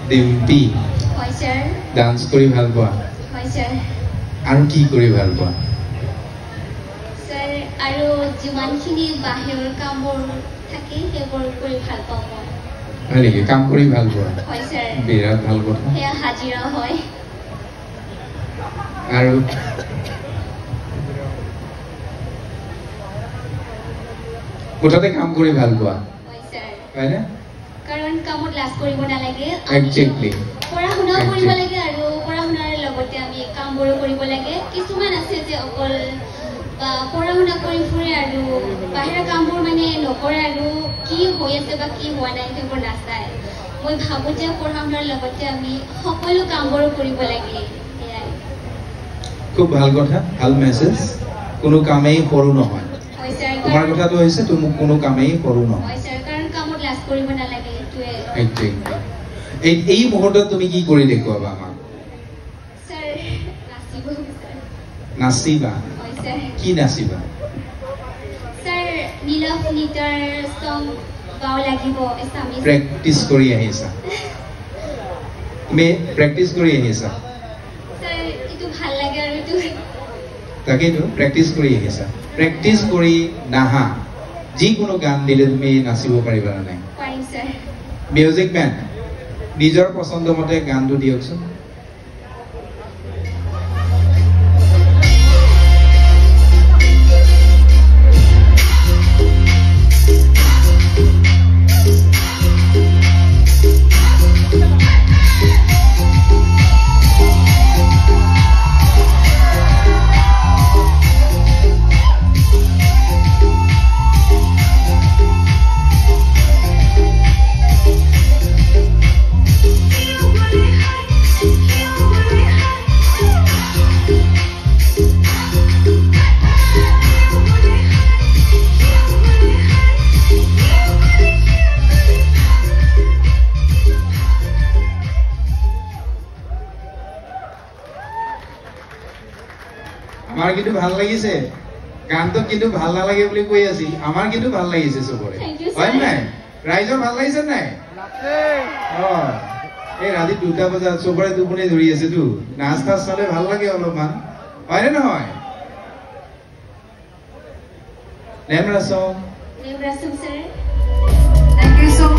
ডিম্পি হয় sir dance কৰি ভাল পোৱা হয় স্যাৰ আৰু কি কৰি ভাল পোৱা স্যাৰ আৰু যিমানখিনি বাহিৰৰ কামবোৰ থাকে সেইবোৰ কৰি ভাল পাওঁ মই হয় নেকি কাম কৰি ভাল পোৱা হয় স্যাৰ বিৰাট ভাল কথা সেয়া হাজিৰা হয় আৰু কোঠাতে কাম কৰি ভাল পোৱা হয় স্যাৰ হয়নে কাৰণ কামত লাজ কৰিব নালাগে একজেক্টলি পঢ়া শুনাও কৰিব লাগে আৰু পঢ়া শুনাৰ লগতে আমি কামবোৰো কৰিব লাগে কিছুমান আছে যে অকল পঢ়া শুনা কৰি ফুৰে আৰু বাহিৰা কামবোৰ মানে নকৰে আৰু কি হৈ আছে বা কি হোৱা নাই সেইবোৰ নাচায় মই ভাবোঁ যে পঢ়া শুনাৰ লগতে আমি সকলো কামবোৰো কৰিব লাগে সেয়াই খুব ভাল কথা ভাল মেছেজ কোনো কামেই সৰু নহয় হয় স্যাৰ তোমাৰ কথাটো হৈছে তুমি কোনো কামেই সৰু নহয় হয় স্যাৰ কাৰণ কামত লাজ কৰিব নালাগে এইটোৱে এই মুহূৰ্তত তুমি কি কৰি দেখুৱাবা আমাক স্যাৰ নাচিব স্যাৰ নাচিবা হয় স্যাৰ কি নাচিবা স্যাৰ নীলভ নীতাৰ সং গাও লাগিব এছামিজ প্ৰেক্টিচ কৰি আহিছা তুমি প্ৰেক্টিচ কৰি আহিছা স্যাৰ এইটো ভাল লাগে আৰু এইটো তাকেইতো প্ৰেক্টিচ কৰি আহিছা প্ৰেক্টিচ কৰি নাহা যিকোনো গান দিলে তুমি নাচিব পাৰিবা নে নাই পাৰিম স্যাৰ মিউজিক মেন নিজৰ পছন্দ মতে গানটো দিয়কচোন আমাৰ কিন্তু ভাল লাগিছে গানটো কিন্তু ভাল নালাগে বুলি কৈ আছিল আমাৰ কিন্তু ভাল লাগিছে সবৰে হয় নাই ৰাইজৰ ভাল লাগিছে নাই এই ৰাতি 2টা বজাত সবৰে টোপনি ধৰি আছে তো নাচ নাচ চালে ভাল লাগে অলপমান হয়নে নহয় নেমৰাসং sir Thank you so much.